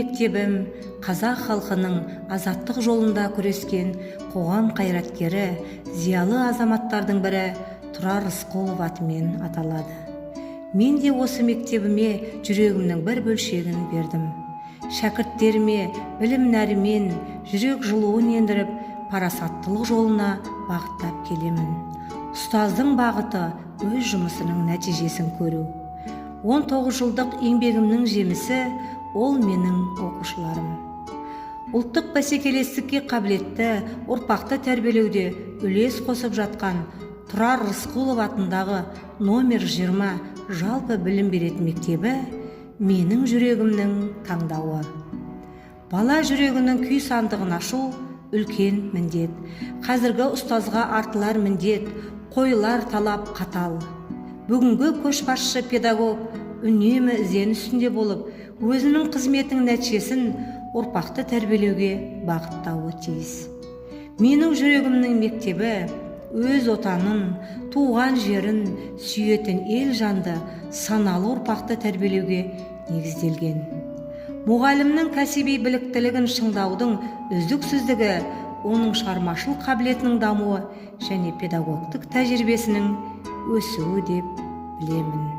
мектебім қазақ халқының азаттық жолында күрескен қоғам қайраткері, зиялы азаматтардың бірі Тұрар Рысқұлов атымен аталады. Мен де осы мектебіме жүрегімнің бір бөлшегін бердім. Шәкірттеріме білім нәрімен жүрек жылуын ендіріп, парасаттылық жолына бағыттап келемін. Ұстаздың бағыты өз жұмысының нәтижесін көру. 19 жылдық еңбегімнің жемісі ол менің оқушыларым. Ұлттық бәсекелестікке қабілетті ұрпақты тәрбиелеуде үлес қосып жатқан Тұрар Рысқұлов атындағы номер 20 жалпы білім беретін мектебі менің жүрегімнің таңдауы. Бала жүрегінің күй сандығын ашу үлкен міндет. Қазіргі ұстазға артылар міндет, қойылар талап қатал. Бүгінгі көшбасшы педагог үнемі іздену үстінде болып, өзінің қызметінің нәтижесін ұрпақты тәрбиелеуге бағыттауы тиіс. Менің жүрегімнің мектебі өз отанын, туған жерін сүйетін ел жанды саналы ұрпақты тәрбиелеуге негізделген. Мұғалімнің кәсіби біліктілігін шыңдаудың үздіксіздігі оның шығармашылық қабілетінің дамуы және педагогтық тәжірибесінің өсуі деп білемін.